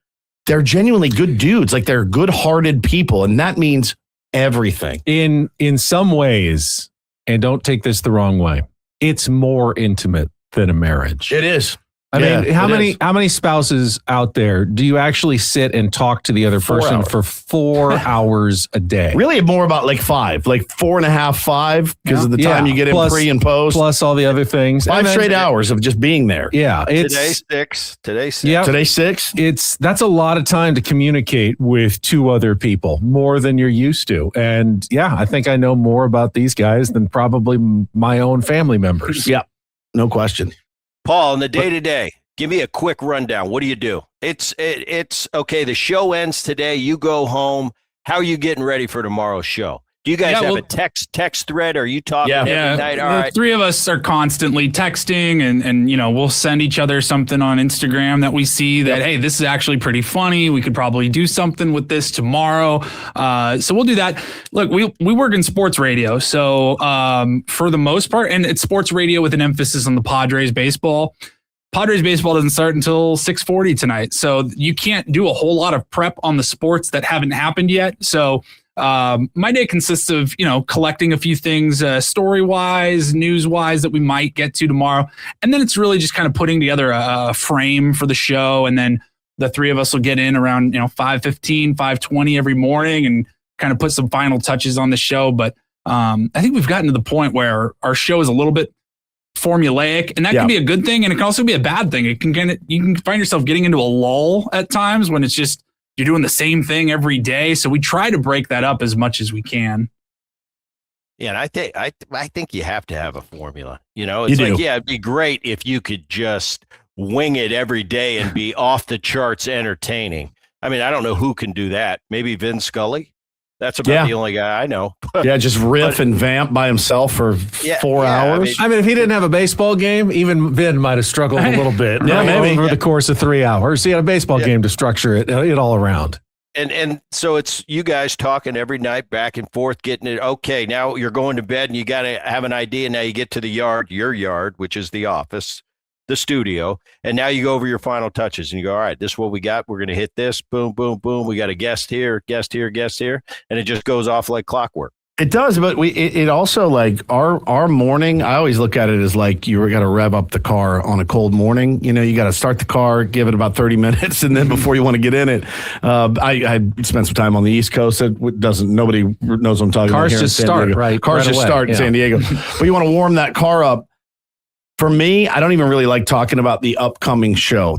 they're genuinely good dudes. Like, they're good-hearted people, and that means everything. In some ways, and don't take this the wrong way, it's more intimate than a marriage. It is. I mean, how many spouses out there do you actually sit and talk to the other person for 4 hours a day? Really more about like 5, like 4.5, 5, because of the time you get in pre and post. Plus all the other things. 5 straight hours of just being there. Yeah. Today's 6. Today's 6. Yep. Today's 6. That's a lot of time to communicate with 2 other people, more than you're used to. And yeah, I think I know more about these guys than probably my own family members. Yeah, no question. Paul, in the day-to-day, give me a quick rundown. What do you do? It's okay. The show ends today. You go home. How are you getting ready for tomorrow's show? Do you guys have a text thread? Or are you talking every night? All right. 3 of us are constantly texting, and we'll send each other something on Instagram that we see that, hey, this is actually pretty funny. We could probably do something with this tomorrow. So we'll do that. Look, we work in sports radio. So for the most part, and it's sports radio with an emphasis on the Padres baseball. Padres baseball doesn't start until 6:40 tonight. So you can't do a whole lot of prep on the sports that haven't happened yet. So my day consists of, collecting a few things, story-wise, news-wise, that we might get to tomorrow. And then it's really just kind of putting together a frame for the show. And then the 3 of us will get in around, 5:15, 5:20 every morning and kind of put some final touches on the show. But I think we've gotten to the point where our show is a little bit formulaic, and that can be a good thing. And it can also be a bad thing. You can find yourself getting into a lull at times when it's just, you're doing the same thing every day. So we try to break that up as much as we can. Yeah, and I think you have to have a formula. It'd be great if you could just wing it every day and be off the charts entertaining. I mean, I don't know who can do that. Maybe Vin Scully. That's about the only guy I know. Just riff and vamp by himself for 4 hours. I mean, if he didn't have a baseball game, even Vin might have struggled a little bit. Maybe over the course of 3 hours. He had a baseball game to structure it all around. And so it's you guys talking every night, back and forth, getting it. Okay, now you're going to bed, and you got to have an idea. Now you get to the yard, your yard, which is the office, the studio, and now you go over your final touches, and you go, all right, this is what we got. We're going to hit this. Boom, boom, boom. We got a guest here, and it just goes off like clockwork. It does, but it also like our morning. I always look at it as like you got to rev up the car on a cold morning. You know, you got to start the car, give it about 30 minutes, and then before you want to get in it. I spent some time on the East Coast. Nobody knows what I'm talking about. Cars here just in San start Diego. right. Cars right just away. start in San Diego, but you want to warm that car up. For me, I don't even really like talking about the upcoming show.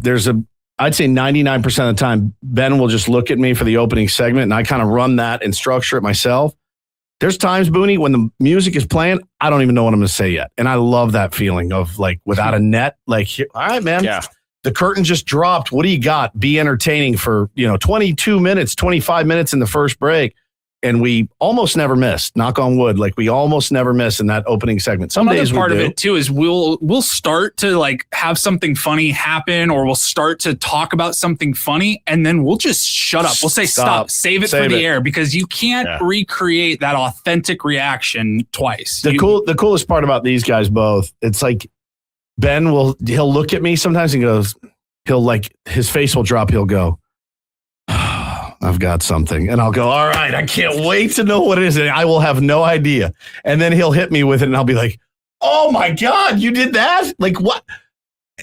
I'd say 99% of the time, Ben will just look at me for the opening segment, and I kind of run that and structure it myself. There's times, Boonie, when the music is playing, I don't even know what I'm going to say yet. And I love that feeling of like without a net, like, all right, man, the curtain just dropped. What do you got? Be entertaining for, 22 minutes, 25 minutes in the first break. And we almost never miss, knock on wood. Like we almost never miss in that opening segment. Some days part we do. of it too is we'll start to like have something funny happen, or we'll start to talk about something funny, and then we'll just shut up. We'll say stop, save it for the air, because you can't recreate that authentic reaction twice. The coolest part about these guys both, it's like Ben he'll look at me sometimes and his face will drop. He'll go, I've got something. And I'll go, all right, I can't wait to know what it is. And I will have no idea. And then he'll hit me with it and I'll be like, oh my God, you did that? Like what?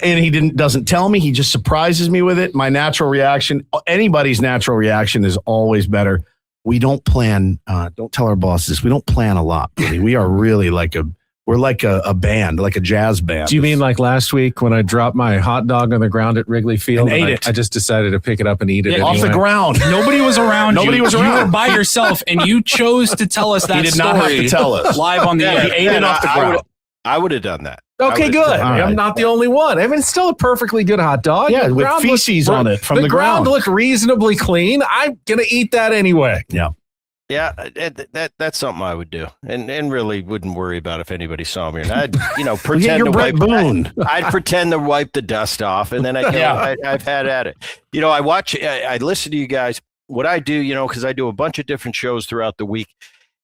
And he doesn't tell me. He just surprises me with it. My natural reaction, anybody's natural reaction is always better. We don't plan, don't tell our bosses, we don't plan a lot. Really. We are really we're like a band, like a jazz band. Do you mean like last week when I dropped my hot dog on the ground at Wrigley Field and ate it? I just decided to pick it up and eat it off the ground. Nobody was around. Nobody was You around. were by yourself, and you chose to tell us that He did story. not have to tell us. Live on the air. He ate it off the ground. I would have done that. Okay, good. Right. I'm not the only one. I mean, it's still a perfectly good hot dog. Yeah, The with ground feces on it from the ground. looked reasonably clean. I'm going to eat that anyway. Yeah. Yeah, that's something I would do, and really wouldn't worry about if anybody saw me. And I'd pretend you're to Bret wipe. Boone. I'd pretend to wipe the dust off, and then I'd go, I've had at it. I listen to you guys. What I do, because I do a bunch of different shows throughout the week,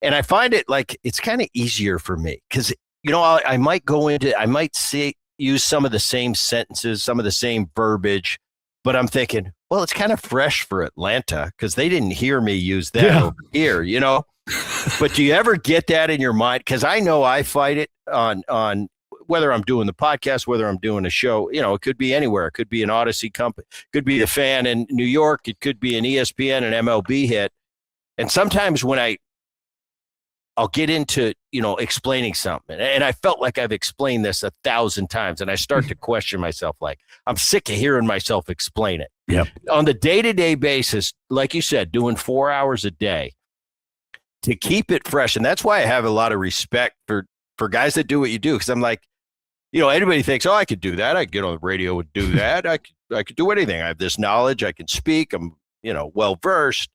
and I find it like it's kind of easier for me because I might use some of the same sentences, some of the same verbiage, but I'm thinking, well, it's kind of fresh for Atlanta because they didn't hear me use that over here, But do you ever get that in your mind? Because I know I fight it on whether I'm doing the podcast, whether I'm doing a show. It could be anywhere. It could be an Odyssey company, it could be the Fan in New York, it could be an ESPN, an MLB hit. And sometimes when I'll get into, explaining something. And I felt like I've explained this 1,000 times. And I start to question myself, like, I'm sick of hearing myself explain it. Yep. On the day-to-day basis, like you said, doing 4 hours a day to keep it fresh. And that's why I have a lot of respect for guys that do what you do. Because I'm like, anybody thinks, I could do that. I could get on the radio and do that. I could do anything. I have this knowledge. I can speak. I'm, well-versed.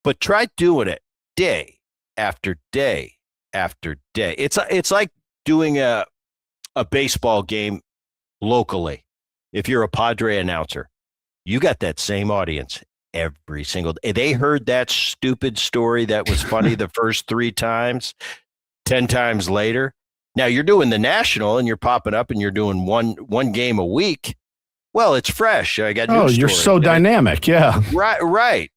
But try doing it day after day after day. It's like doing a baseball game locally. If you're a Padre announcer, you got that same audience every single day. They heard that stupid story that was funny the first 3 times, 10 times later. Now you're doing the national and you're popping up and you're doing one game a week. Well, it's fresh. I got new you're stories. so dynamic. Yeah. Right.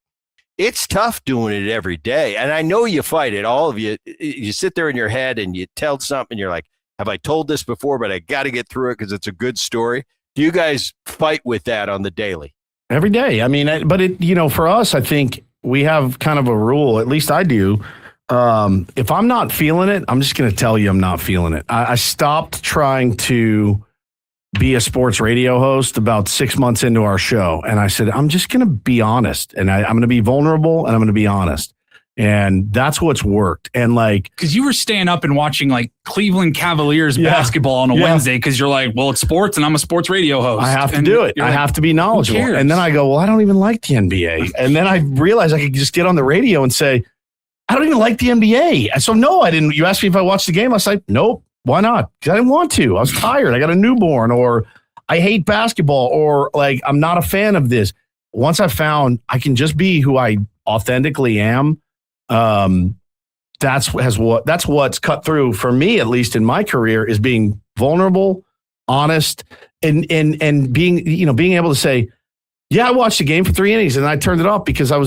It's tough doing it every day. And I know you fight it. All of you sit there in your head and you tell something. You're like, have I told this before? But I got to get through it because it's a good story. Do you guys fight with that on the daily? Every day. I mean, but for us, I think we have kind of a rule, at least I do. If I'm not feeling it, I'm just going to tell you I'm not feeling it. I stopped trying to be a sports radio host about 6 months into our show. And I said, I'm just going to be honest. And I'm going to be vulnerable and I'm going to be honest. And that's what's worked. And because you were staying up and watching like Cleveland Cavaliers basketball on a Wednesday because you're like, well, it's sports and I'm a sports radio host. I have to do it. I have to be knowledgeable. And then I go, well, I don't even like the NBA. And then I realized I could just get on the radio and say, I don't even like the NBA. And so, no, I didn't. You asked me if I watched the game. I was like, nope. Why not? Because I didn't want to. I was tired. I got a newborn, or I hate basketball, or like I'm not a fan of this. Once I found I can just be who I authentically am, that's what's cut through for me, at least in my career, is being vulnerable, honest, and being able to say, yeah, I watched the game for 3 innings and I turned it off because I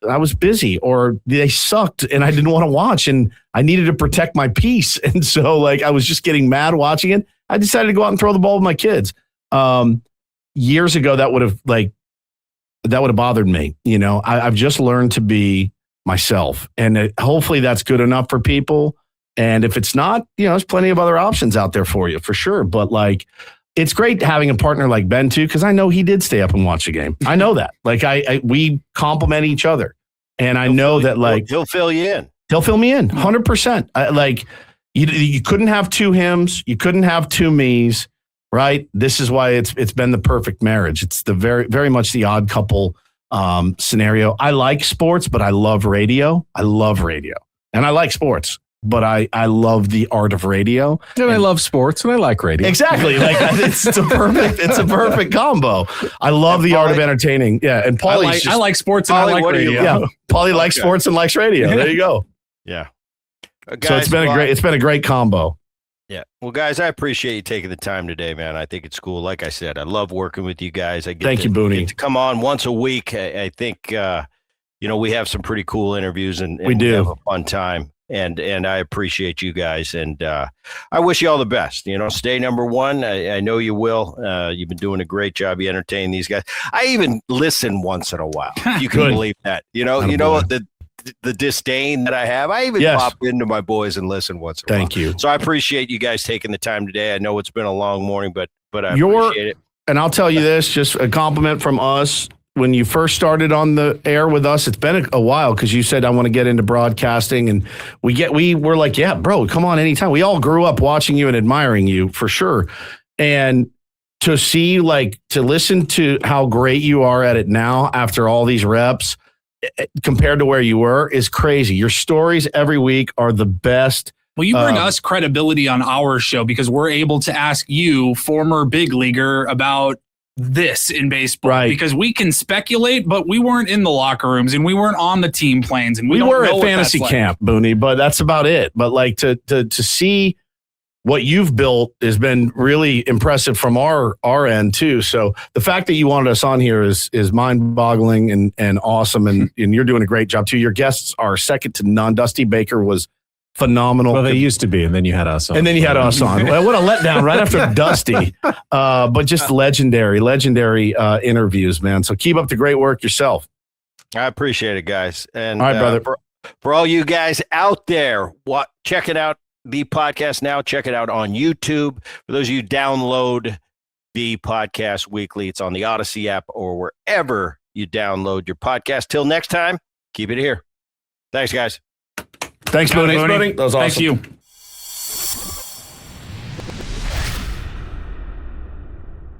I was busy or they sucked and I didn't want to watch and I needed to protect my peace. And so like I was just getting mad watching it. I decided to go out and throw the ball with my kids. Years ago, that would have bothered me. You know, I've just learned to be myself, and hopefully that's good enough for people. And if it's not, you know, there's plenty of other options out there for you for sure. But like, it's great having a partner like Ben too, because I know he did stay up and watch the game. I know that. Like we complement each other, and I know that like he'll fill you in. He'll fill me in 100%. Like you couldn't have two hims, you couldn't have two me's. Right. This is why it's been the perfect marriage. It's the very much the odd couple scenario. I like sports, but I love radio. I love radio, and I like sports, but I love the art of radio. And I love sports, and I like radio. Exactly. Like it's a perfect combo. I love the art of entertaining. Yeah, and Paulie, I like sports and I like radio. Yeah, Paulie likes sports and likes radio. There you go. Yeah. Guys, so it's been a great combo. Yeah. Well, guys, I appreciate you taking the time today, man. I think it's cool. Like I said, I love working with you guys. Thank you, Boonie. Get to come on once a week. I think, you know, we have some pretty cool interviews and we do have a fun time. And I appreciate you guys. And I wish you all the best. You know, stay number one. I know you will. You've been doing a great job. You entertain these guys. I even listen once in a while. You can believe that. You know, the disdain that I have. I even pop into my boys and listen once in a while. Thank you. So I appreciate you guys taking the time today. I know it's been a long morning, but I appreciate it. And I'll tell you this, just a compliment from us. When you first started on the air with us, it's been a while because you said, I want to get into broadcasting. And we're like, yeah, bro, come on anytime. We all grew up watching you and admiring you for sure. And to see, like, to listen to how great you are at it now after all these reps, compared to where you were is crazy. Your stories every week are the best. Well, you bring us credibility on our show because we're able to ask you, former big leaguer, about this in baseball. Right. Because we can speculate, but we weren't in the locker rooms and we weren't on the team planes. And we were at fantasy camp, Boonie, but that's about it. But like to see what you've built has been really impressive from our end too. So the fact that you wanted us on here is mind-boggling and awesome, and you're doing a great job too. Your guests are second to none. Dusty Baker was phenomenal. Well, they used to be, and then you had us on. Well, what a letdown right after Dusty. But just legendary interviews, man. So keep up the great work yourself. I appreciate it, guys. And all right, brother. For all you guys out there, check it out. The podcast now. Check it out on YouTube. For those of you who download the podcast weekly, it's on the Odyssey app or wherever you download your podcast. Till next time, keep it here. Thanks, guys. Thanks, Boonie. That was awesome. Thank you.